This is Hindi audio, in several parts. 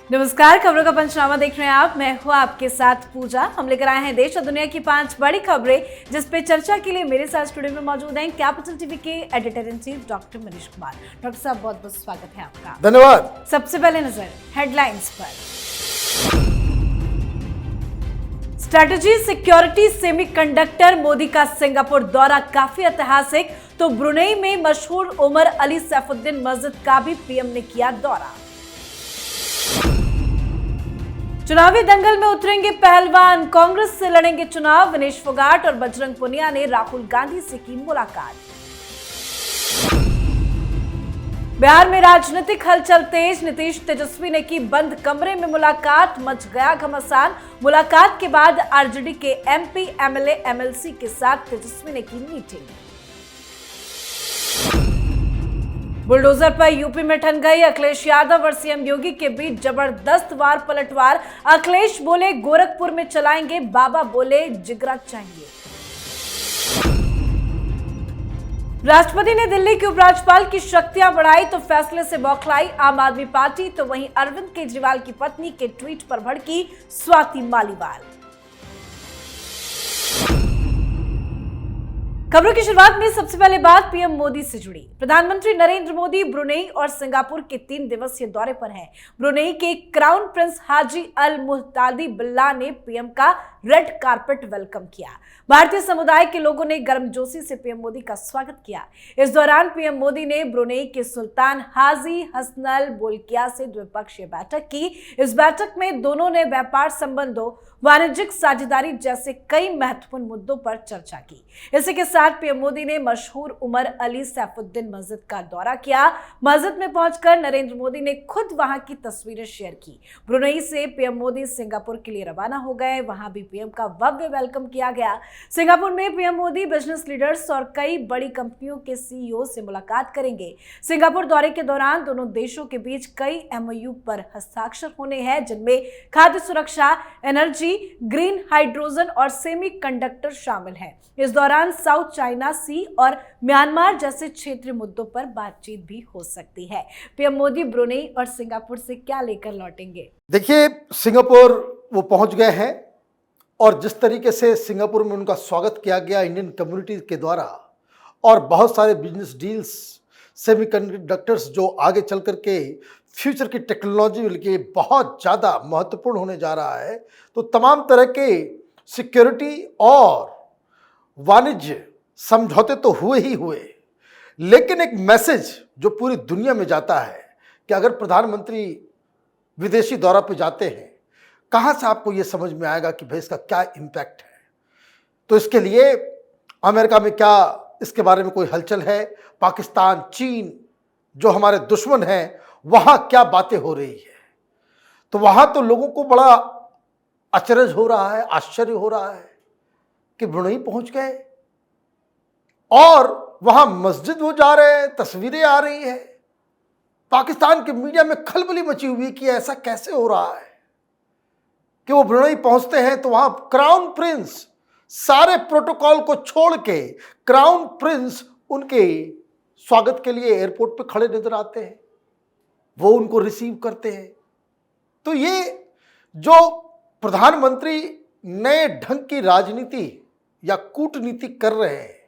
नमस्कार, खबरों का पंचनामा देख रहे हैं आप। मैं हूं आपके साथ पूजा। हम लेकर आए हैं देश और दुनिया की 5 बड़ी खबरें, जिस पे चर्चा के लिए मेरे साथ स्टूडियो में मौजूद हैं कैपिटल टीवी के editor in chief doctor Manish Kumar. Doctor साहब, बहुत बहुत स्वागत है आपका। धन्यवाद। सबसे पहले नजर हेडलाइंस पर। स्ट्रैटेजी सिक्योरिटी सेमीकंडक्टर, मोदी का सिंगापुर दौरा काफी ऐतिहासिक। तो ब्रुनेई में मशहूर उमर अली सैफुद्दीन मस्जिद का भी पीएम ने किया दौरा। चुनावी दंगल में उतरेंगे पहलवान, कांग्रेस से लड़ेंगे चुनाव। विनेश फोगाट और बजरंग पुनिया ने राहुल गांधी से की मुलाकात। बिहार में राजनीतिक हलचल तेज, नीतीश तेजस्वी ने की बंद कमरे में मुलाकात, मच गया घमासान। मुलाकात के बाद आरजेडी के एमपी, एमएलए, एमएलसी के साथ तेजस्वी ने की मीटिंग। बुलडोजर पर यूपी में ठन गई अखिलेश यादव और सीएम योगी के बीच जबरदस्त वार पलटवार। अखिलेश बोले गोरखपुर में चलाएंगे, बाबा बोले जिगरा चाहिए। राष्ट्रपति ने दिल्ली के उपराज्यपाल की शक्तियां बढ़ाई तो फैसले से बौखलाई आम आदमी पार्टी। तो वहीं अरविंद केजरीवाल की पत्नी के ट्वीट पर भड़की स्वाति मालीवाल। खबरों की शुरुआत में सबसे पहले बात पीएम मोदी से जुड़ी। प्रधानमंत्री नरेंद्र मोदी ब्रुनेई और सिंगापुर के 3 दिवसीय दौरे पर हैं। ब्रुनेई के क्राउन प्रिंस हाजी अल मुहतादी बिल्ला ने पीएम का रेड कारपेट वेलकम किया। भारतीय समुदाय के लोगों ने गर्मजोशी से पीएम मोदी का स्वागत किया। इस दौरान पीएम मोदी ने ब्रुनेई के सुल्तान हाजी हसनल बोल्किया से द्विपक्षीय बैठक की। इस बैठक में दोनों ने व्यापार संबंधों, वाणिज्यिक साझेदारी जैसे कई महत्वपूर्ण मुद्दों पर चर्चा की। इसी के साथ पीएम मोदी ने मशहूर उमर अली सैफुद्दीन मस्जिद का दौरा किया। मस्जिद में पहुंचकर नरेंद्र मोदी ने खुद वहां की तस्वीरें शेयर की। ब्रुनेई से पीएम मोदी सिंगापुर के लिए रवाना हो गए। वहां भी पीएम का भव्य वेलकम किया गया। सिंगापुर में पीएम मोदी बिजनेस लीडर्स और कई बड़ी कंपनियों के सीईओ से मुलाकात करेंगे। सिंगापुर दौरे के दौरान दोनों देशों के बीच कई एमओयू पर हस्ताक्षर होने हैं, जिनमें खाद्य सुरक्षा, एनर्जी, ग्रीन हाइड्रोजन और सेमीकंडक्टर शामिल हैं। इस दौरान साउथ चाइना सी और म्यांमार जैसे क्षेत्रीय मुद्दों पर बातचीत भी हो सकती है। पीएम मोदी ब्रुनेई और सिंगापुर से क्या लेकर लौटेंगे? देखिए, सिंगापुर वो पहुंच गए हैं और जिस तरीके से सिंगापुर में उनका स्वागत किया गया इंडियन कम्युनिटी के द्वारा, और बहुत सारे बिजनेस डील्स, सेमीकंडक्टर्स जो आगे चल कर के फ्यूचर की टेक्नोलॉजी के लिए बहुत ज़्यादा महत्वपूर्ण होने जा रहा है, तो तमाम तरह के सिक्योरिटी और वाणिज्य समझौते तो हुए ही हुए, लेकिन एक मैसेज जो पूरी दुनिया में जाता है कि अगर प्रधानमंत्री विदेशी दौरा पे जाते हैं, कहाँ से आपको ये समझ में आएगा कि भाई इसका क्या इम्पैक्ट है। तो इसके लिए अमेरिका में क्या इसके बारे में कोई हलचल है, पाकिस्तान, चीन जो हमारे दुश्मन हैं, वहाँ क्या बातें हो रही है। तो वहाँ तो लोगों को बड़ा अचरज हो रहा है, आश्चर्य हो रहा है कि ब्रुनेई पहुँच गए और वहाँ मस्जिद वो जा रहे हैं, तस्वीरें आ रही हैं। पाकिस्तान के मीडिया में खलबली मची हुई कि ऐसा कैसे हो रहा है कि वो ब्रुनेई पहुंचते हैं तो वहां क्राउन प्रिंस सारे प्रोटोकॉल को छोड़ के क्राउन प्रिंस उनके स्वागत के लिए एयरपोर्ट पे खड़े नजर आते हैं, वो उनको रिसीव करते हैं। तो ये जो प्रधानमंत्री नए ढंग की राजनीति या कूटनीति कर रहे हैं,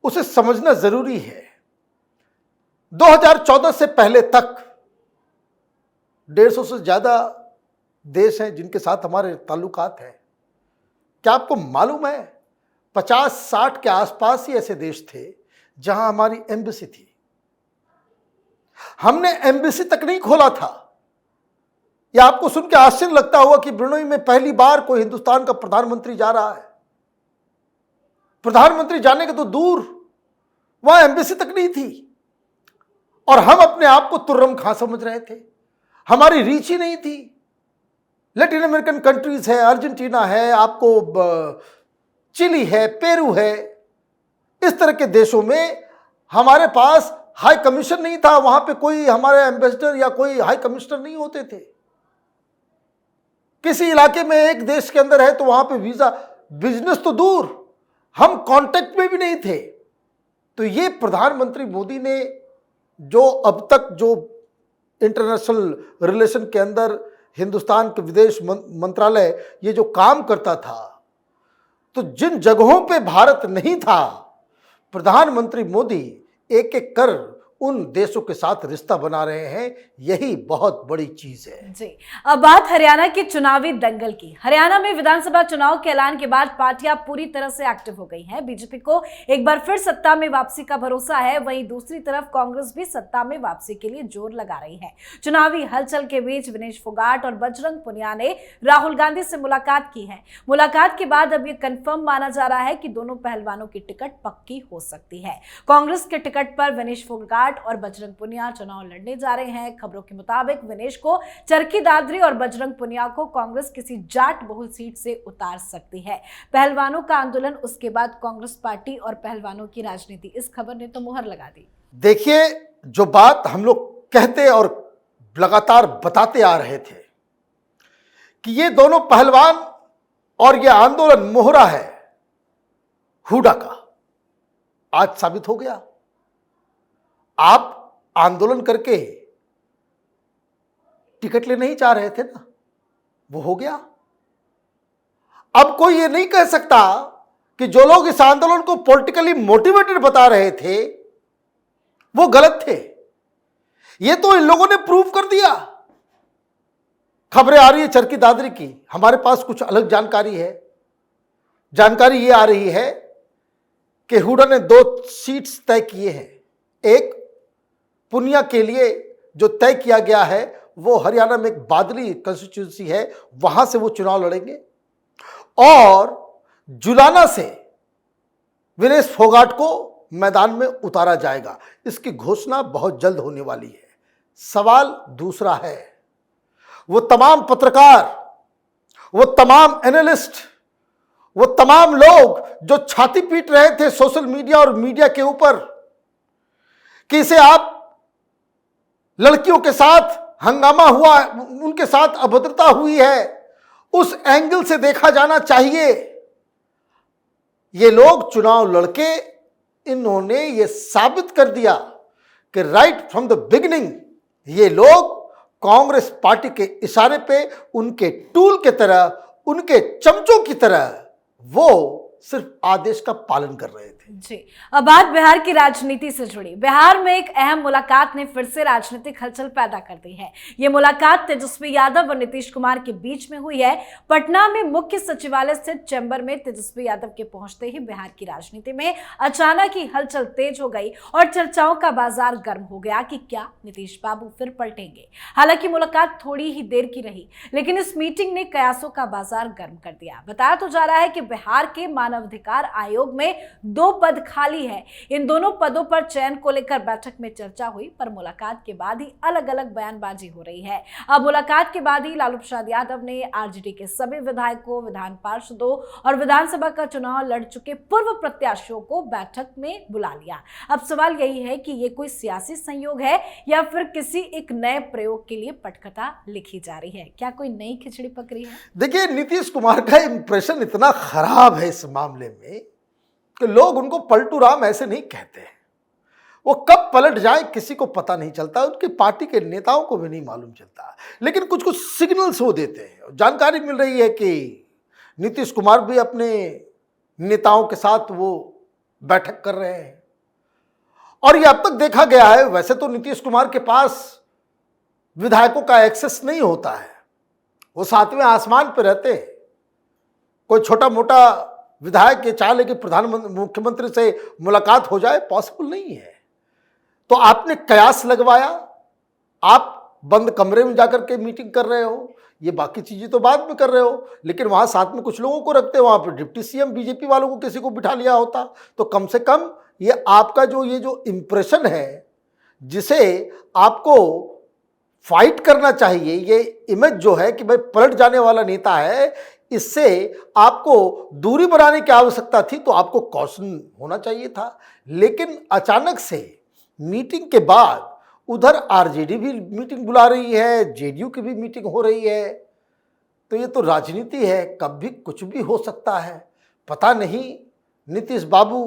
उसे समझना जरूरी है। 2014 से पहले तक 150 से ज्यादा देश हैं जिनके साथ हमारे ताल्लुकात हैं। क्या आपको मालूम है 50-60 के आसपास ही ऐसे देश थे जहां हमारी एम्बेसी थी। हमने एम्बेसी तक नहीं खोला था। यह आपको सुन के आश्चर्य लगता होगा कि ब्रुनेई में पहली बार कोई हिंदुस्तान का प्रधानमंत्री जा रहा है। प्रधानमंत्री जाने के तो दूर, वहां एम्बेसी तक नहीं थी और हम अपने आप को तुर्रम खां समझ रहे थे। हमारी रीच ही नहीं थी। लैटिन अमेरिकन कंट्रीज है, अर्जेंटीना है, आपको चिली है, पेरू है, इस तरह के देशों में हमारे पास हाई कमीशन नहीं था। वहां पे कोई हमारे एम्बेसडर या कोई हाई कमिश्नर नहीं होते थे। किसी इलाके में एक देश के अंदर है तो वहां पे वीजा, बिजनेस तो दूर, हम कांटेक्ट में भी नहीं थे। तो ये प्रधानमंत्री मोदी ने जो अब तक जो इंटरनेशनल रिलेशन के अंदर हिंदुस्तान के विदेश मंत्रालय ये जो काम करता था, तो जिन जगहों पे भारत नहीं था, प्रधानमंत्री मोदी एक एक कर उन देशों के साथ रिश्ता बना रहे हैं। यही बहुत बड़ी चीज है जी। अब बात हरियाणा के चुनावी दंगल की। हरियाणा में विधानसभा चुनाव के ऐलान के बाद पार्टियां पूरी तरह से एक्टिव हो गई हैं। बीजेपी को एक बार फिर सत्ता में वापसी का भरोसा है, वहीं दूसरी तरफ कांग्रेस भी सत्ता में वापसी के लिए जोर लगा रही है। चुनावी हलचल के बीच विनेश फोगाट और बजरंग पुनिया ने राहुल गांधी से मुलाकात की है। मुलाकात के बाद अब यह कंफर्म माना जा रहा है कि दोनों पहलवानों की टिकट पक्की हो सकती है। कांग्रेस के टिकट पर विनेश फोगाट और बजरंग पुनिया चुनाव लड़ने जा रहे हैं। खबरों के मुताबिक विनेश को चरखी दादरी और बजरंग पुनिया को कांग्रेस किसी जाट बहुल सीट से उतार सकती है। पहलवानों का आंदोलन, उसके बाद कांग्रेस पार्टी और पहलवानों की राजनीति, इस खबर ने तो मुहर लगा दी। देखिए, जो बात हम लोग कहते और लगातार बताते आ रहे थे कि ये दोनों पहलवान और ये आंदोलन मोहरा है हुडा का, आज साबित हो गया। आप आंदोलन करके टिकट लेने नहीं चाह रहे थे ना, वो हो गया। अब कोई ये नहीं कह सकता कि जो लोग इस आंदोलन को पॉलिटिकली मोटिवेटेड बता रहे थे वो गलत थे। ये तो इन लोगों ने प्रूव कर दिया। खबरें आ रही है चरखी दादरी की, हमारे पास कुछ अलग जानकारी है। जानकारी ये आ रही है कि हुडा ने 2 सीट्स तय किए हैं। एक पुनिया के लिए जो तय किया गया है वो हरियाणा में एक बादली कंस्टिट्यूंसी है, वहां से वो चुनाव लड़ेंगे, और जुलाना से विनेश फोगाट को मैदान में उतारा जाएगा। इसकी घोषणा बहुत जल्द होने वाली है। सवाल दूसरा है, वो तमाम पत्रकार, वो तमाम एनालिस्ट, वो तमाम लोग जो छाती पीट रहे थे सोशल मीडिया और मीडिया के ऊपर कि इसे आप लड़कियों के साथ हंगामा हुआ, उनके साथ अभद्रता हुई है, उस एंगल से देखा जाना चाहिए। ये लोग चुनाव लड़के इन्होंने ये साबित कर दिया कि राइट फ्रॉम द बिगिनिंग ये लोग कांग्रेस पार्टी के इशारे पे, उनके टूल के तरह, उनके चमचों की तरह वो सिर्फ आदेश का पालन कर रहे थे। जी। अब बात बिहार की राजनीति से जुड़ी। बिहार में एक अहम मुलाकात ने फिर से राजनीतिक हलचल पैदा कर दी है। ये मुलाकात तेजस्वी यादव और नीतीश कुमार के बीच में हुई है। पटना में मुख्य सचिवालय स्थित चैम्बर में तेजस्वी यादव के पहुंचते ही बिहार की राजनीति में अचानक ही हलचल तेज हो गई और चर्चाओं का बाजार गर्म हो गया कि क्या नीतीश बाबू फिर पलटेंगे। हालांकि मुलाकात थोड़ी ही देर की रही, लेकिन इस मीटिंग ने कयासों का बाजार गर्म कर दिया। बताया तो जा रहा है कि बिहार के मानवाधिकार आयोग में 2 पद खाली है। इन दोनों पदों पर चयन को लेकर बैठक में चर्चा हुई, पर मुलाकात के बाद ही अलग अलग बयानबाजी हो रही है। अब मुलाकात के बाद ही लालू प्रसाद यादव ने आरजेडी के सभी विधायकों, विधान पार्षदों और विधानसभा का चुनाव लड़ चुके पूर्व प्रत्याशियों को बैठक में बुला लिया। अब सवाल यही है कि ये कोई सियासी संयोग है या फिर किसी एक नए प्रयोग के लिए पटकथा लिखी जा रही है। क्या कोई नई खिचड़ी पक रही है? देखिए, नीतीश कुमार का इंप्रेशन इतना खराब है इस मामले में कि लोग उनको पलटू राम ऐसे नहीं कहते हैं। वो कब पलट जाए किसी को पता नहीं चलता, उनकी पार्टी के नेताओं को भी नहीं मालूम चलता, लेकिन कुछ कुछ सिग्नल्स वो देते हैं। जानकारी मिल रही है कि नीतीश कुमार भी अपने नेताओं के साथ वो बैठक कर रहे हैं, और ये अब तक देखा गया है। वैसे तो नीतीश कुमार के पास विधायकों का एक्सेस नहीं होता है, वो 7वें आसमान पर रहते हैं। कोई छोटा मोटा विधायक ये चाह ले कि प्रधानमंत्री, मुख्यमंत्री से मुलाकात हो जाए, पॉसिबल नहीं है। तो आपने कयास लगवाया, आप बंद कमरे में जाकर के मीटिंग कर रहे हो, ये बाकी चीजें तो बाद में कर रहे हो, लेकिन वहां साथ में कुछ लोगों को रखते, वहां पर डिप्टी सीएम बीजेपी वालों को किसी को बिठा लिया होता, तो कम से कम ये आपका जो इंप्रेशन है, जिसे आपको फाइट करना चाहिए, ये इमेज जो है कि भाई पलट जाने वाला नेता है, इससे आपको दूरी बनाने की आवश्यकता थी, तो आपको कॉशन होना चाहिए था। लेकिन अचानक से मीटिंग के बाद उधर आरजेडी भी मीटिंग बुला रही है, जेडीयू की भी मीटिंग हो रही है, तो ये तो राजनीति है, कब भी कुछ भी हो सकता है। पता नहीं नीतीश बाबू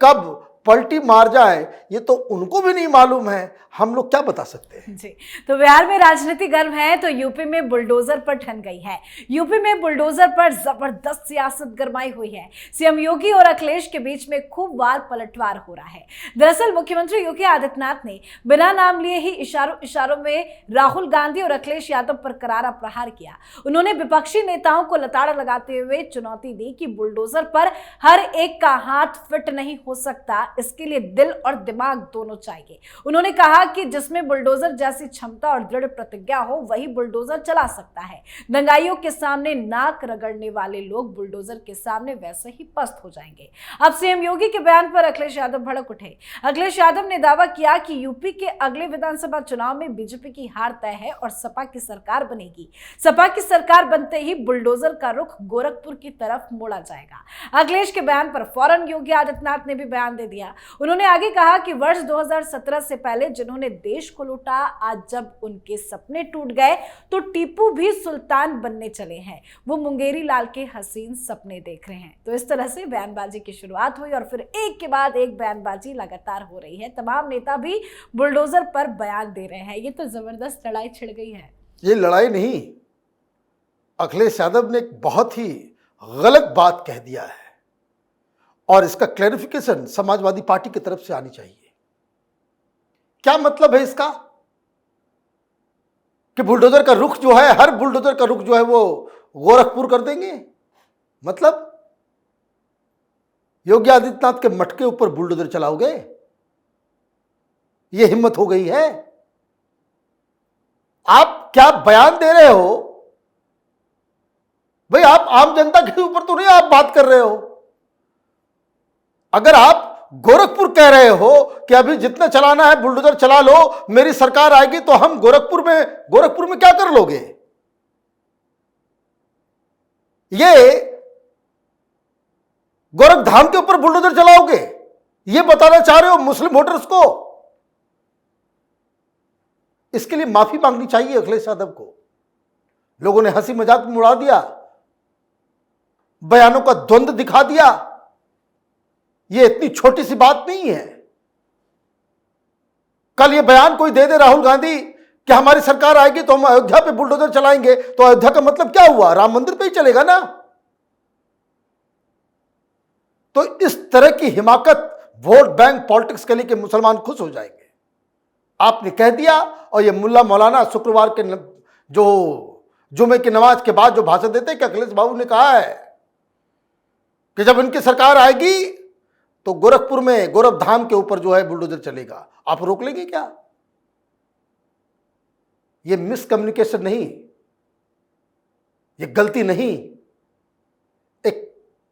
कब पलटी मार जाए ये तो उनको भी नहीं मालूम है, हम लोग क्या बता सकते हैं। जी, तो बिहार में राजनीति गर्म है तो यूपी में बुलडोजर पर ठन गई है। यूपी में बुलडोजर पर जबरदस्त सियासत गरमाई हुई है। सीएम योगी और अखिलेश के बीच में खूब वार पलटवार हो रहा है। दरअसल मुख्यमंत्री योगी आदित्यनाथ ने बिना नाम लिए ही इशारों में राहुल गांधी और अखिलेश यादव पर करारा प्रहार किया। उन्होंने विपक्षी नेताओं को लताड़ लगाते हुए चुनौती दी कि बुलडोजर पर हर एक का हाथ फिट नहीं हो सकता, इसके लिए दिल और दिमाग दोनों चाहिए। उन्होंने कहा कि जिसमें बुलडोजर जैसी क्षमता और दृढ़ प्रतिज्ञा हो वही बुलडोजर चला सकता है। दंगाइयों के सामने नाक रगड़ने वाले लोग बुलडोजर के सामने वैसे ही पस्त हो जाएंगे। अब सीएम योगी के बयान पर अखिलेश यादव भड़क उठे। अखिलेश यादव ने दावा किया कि यूपी के अगले विधानसभा चुनाव में बीजेपी की हार तय है और सपा की सरकार बनेगी। सपा की सरकार बनते ही बुलडोजर का रुख गोरखपुर की तरफ मोड़ा जाएगा। अखिलेश के बयान पर फौरन योगी आदित्यनाथ ने भी बयान दे दिया। उन्होंने आगे कहा कि वर्ष 2017 से पहले जिन्होंने देश को लूटा, आज जब उनके सपने टूट गए तो टीपू भी सुल्तान बनने चले हैं। वो मुंगेरी लाल के हसीन सपने देख रहे हैं। तो इस तरह से बयानबाजी की शुरुआत हुई और फिर एक के बाद एक बयानबाजी लगातार हो रही है। तमाम नेता भी बुलडोजर पर बयान दे रहे हैं। ये तो जबरदस्त लड़ाई छिड़ गई है। ये लड़ाई नहीं, अखिलेश यादव ने एक बहुत ही गलत बात कह दिया है और इसका क्लैरिफिकेशन समाजवादी पार्टी की तरफ से आनी चाहिए। क्या मतलब है इसका कि बुलडोजर का रुख जो है, हर बुलडोजर का रुख जो है वो गोरखपुर कर देंगे? मतलब योगी आदित्यनाथ के मटके ऊपर बुलडोजर चलाओगे? ये हिम्मत हो गई है? आप क्या बयान दे रहे हो भाई? आप आम जनता के ऊपर तो नहीं आप बात कर रहे हो। अगर आप गोरखपुर कह रहे हो कि अभी जितना चलाना है बुलडोजर चला लो, मेरी सरकार आएगी तो हम गोरखपुर में क्या कर लोगे? ये गोरखधाम के ऊपर बुलडोजर चलाओगे? ये बताना चाह रहे हो मुस्लिम वोटर्स को? इसके लिए माफी मांगनी चाहिए अखिलेश यादव को। लोगों ने हंसी मजाक में उड़ा दिया, बयानों का द्वंद्व दिखा दिया। यह इतनी छोटी सी बात नहीं है। कल यह बयान कोई दे दे राहुल गांधी कि हमारी सरकार आएगी तो हम अयोध्या पे बुलडोजर चलाएंगे, तो अयोध्या का मतलब क्या हुआ? राम मंदिर पे ही चलेगा ना। तो इस तरह की हिमाकत वोट बैंक पॉलिटिक्स के लिए कि मुसलमान खुश हो जाएंगे। आपने कह दिया और ये मुल्ला मौलाना शुक्रवार के जो जुमे की नमाज के बाद जो भाषण देते हैं कि अखिलेश बाबू ने कहा है कि जब इनकी सरकार आएगी तो गोरखपुर में गोरखधाम के ऊपर जो है बुलडोजर चलेगा। आप रोक लेंगे क्या? ये मिसकम्युनिकेशन नहीं, ये गलती नहीं, एक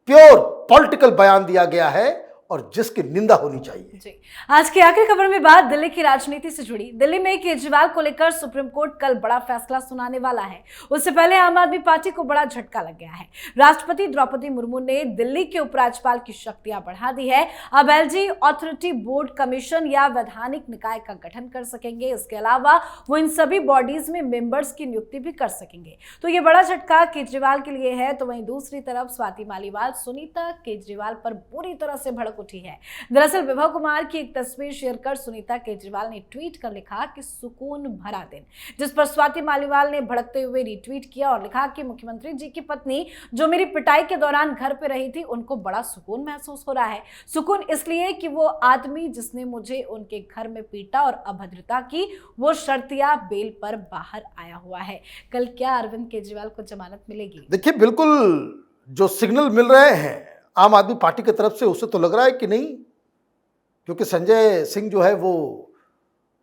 प्योर पॉलिटिकल बयान दिया गया है और जिसकी निंदा होनी चाहिए। जी, आज की आखिरी खबर में बात दिल्ली की राजनीति से जुड़ी। दिल्ली में केजरीवाल को लेकर सुप्रीम कोर्ट कल बड़ा फैसला सुनाने वाला है। उससे पहले आम आदमी पार्टी को बड़ा झटका लग गया है। राष्ट्रपति द्रौपदी मुर्मू ने दिल्ली के उपराज्यपाल की शक्तियां बढ़ा दी है। अब एलजी अथॉरिटी बोर्ड कमीशन या वैधानिक निकाय का गठन कर सकेंगे। इसके अलावा वो इन सभी बॉडीज में मेंबर्स की नियुक्ति भी कर सकेंगे। तो ये बड़ा झटका केजरीवाल के लिए है। तो वहीं दूसरी तरफ स्वाति मालीवाल सुनीता केजरीवाल पर बुरी तरह से भड़क उठी है। दरअसल विभा कुमार की एक तस्वीर शेयर कर सुनीता केजरीवाल ने ट्वीट कर लिखा कि सुकून भरा दिन, जिस पर स्वाति मालीवाल ने भड़कते हुए रिट्वीट किया और लिखा कि मुख्यमंत्री जी की पत्नी जो मेरी पिटाई के दौरान घर पे रही थी उनको बड़ा सुकून महसूस हो रहा है। सुकून इसलिए कि वो आदमी जिसने मुझे उनके घर में पीटा और अभद्रता की वो शर्तिया बेल पर बाहर आया हुआ है। कल क्या अरविंद केजरीवाल को जमानत मिलेगी? देखिए, बिल्कुल जो सिग्नल मिल रहे हैं आम आदमी पार्टी की तरफ से उससे तो लग रहा है कि नहीं, क्योंकि संजय सिंह जो है वो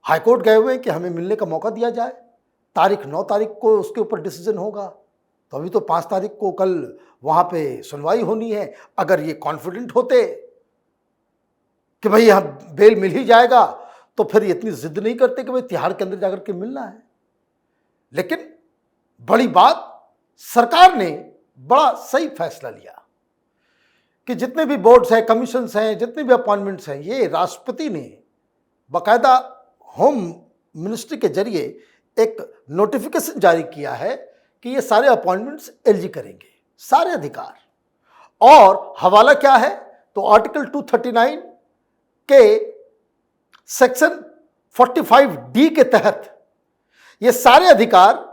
हाईकोर्ट गए हुए हैं कि हमें मिलने का मौका दिया जाए। 9 तारीख को उसके ऊपर डिसीजन होगा, तो अभी तो 5 तारीख को कल वहाँ पे सुनवाई होनी है। अगर ये कॉन्फिडेंट होते कि भाई यहाँ बेल मिल ही जाएगा तो फिर इतनी जिद नहीं करते कि भाई तिहाड़ के अंदर जाकर के मिलना है। लेकिन बड़ी बात, सरकार ने बड़ा सही फैसला लिया कि जितने भी बोर्ड्स हैं, कमीशंस हैं, जितने भी अपॉइंटमेंट्स हैं, ये राष्ट्रपति ने बाकायदा होम मिनिस्ट्री के जरिए एक नोटिफिकेशन जारी किया है कि ये सारे अपॉइंटमेंट्स एलजी करेंगे, सारे अधिकार। और हवाला क्या है? तो आर्टिकल 239 के सेक्शन 45D के तहत ये सारे अधिकार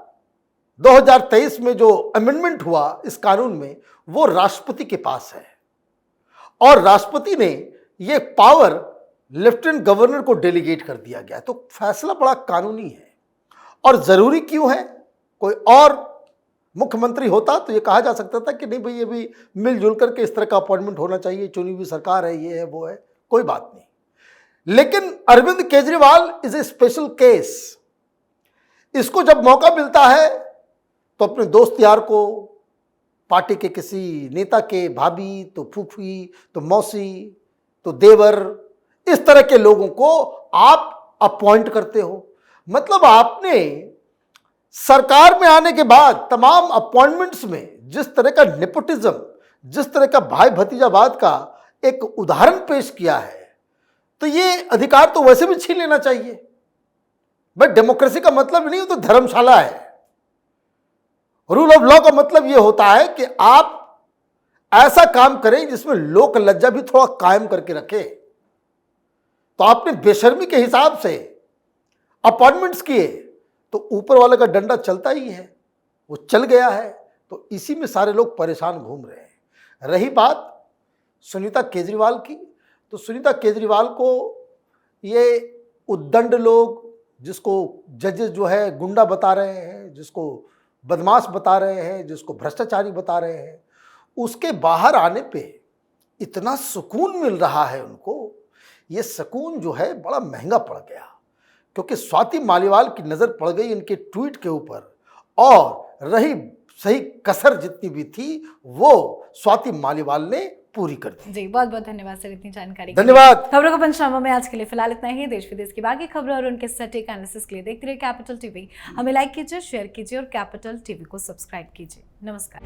2023 में जो अमेंडमेंट हुआ इस कानून में, वो राष्ट्रपति के पास है और राष्ट्रपति ने ये पावर लेफ्टिनेंट गवर्नर को डेलीगेट कर दिया गया। तो फैसला बड़ा कानूनी है और जरूरी क्यों है? कोई और मुख्यमंत्री होता तो ये कहा जा सकता था कि नहीं भाई, ये भी मिलजुल करके इस तरह का अपॉइंटमेंट होना चाहिए, चुनी हुई सरकार है, ये है वो है, कोई बात नहीं। लेकिन Arvind Kejriwal is a special case. इसको जब मौका मिलता है तो अपने दोस्त यार को, पार्टी के किसी नेता के भाभी, तो फूफी, तो मौसी, तो देवर, इस तरह के लोगों को आप अपॉइंट करते हो। मतलब आपने सरकार में आने के बाद तमाम अपॉइंटमेंट्स में जिस तरह का नेपोटिज्म, जिस तरह का भाई भतीजावाद का एक उदाहरण पेश किया है, तो ये अधिकार तो वैसे भी छीन लेना चाहिए। भाई डेमोक्रेसी का मतलब नहीं हो तो धर्मशाला है। रूल ऑफ लॉ का मतलब यह होता है कि आप ऐसा काम करें जिसमें लोक लज्जा भी थोड़ा कायम करके रखे। तो आपने बेशर्मी के हिसाब से अपॉइंटमेंट्स किए तो ऊपर वाले का डंडा चलता ही है, वो चल गया है। तो इसी में सारे लोग परेशान घूम रहे हैं। रही बात सुनीता केजरीवाल की, तो सुनीता केजरीवाल को ये उद्दंड लोग, जिसको जजेस जो है गुंडा बता रहे हैं, जिसको बदमाश बता रहे हैं, जिसको भ्रष्टाचारी बता रहे हैं, उसके बाहर आने पे इतना सुकून मिल रहा है उनको। ये सुकून जो है बड़ा महंगा पड़ गया, क्योंकि स्वाति मालीवाल की नज़र पड़ गई इनके ट्वीट के ऊपर, और रही सही कसर जितनी भी थी वो स्वाति मालीवाल ने पूरी कर दी। जी, बहुत बहुत धन्यवाद सर इतनी जानकारी के लिए। धन्यवाद। खबरों का पंचनामा में आज के लिए फिलहाल इतना ही। देश विदेश की बाकी खबरों और उनके सटीक एनालिसिस के लिए देखते रहिए कैपिटल टीवी। हमें लाइक कीजिए, शेयर कीजिए और कैपिटल टीवी को सब्सक्राइब कीजिए। नमस्कार।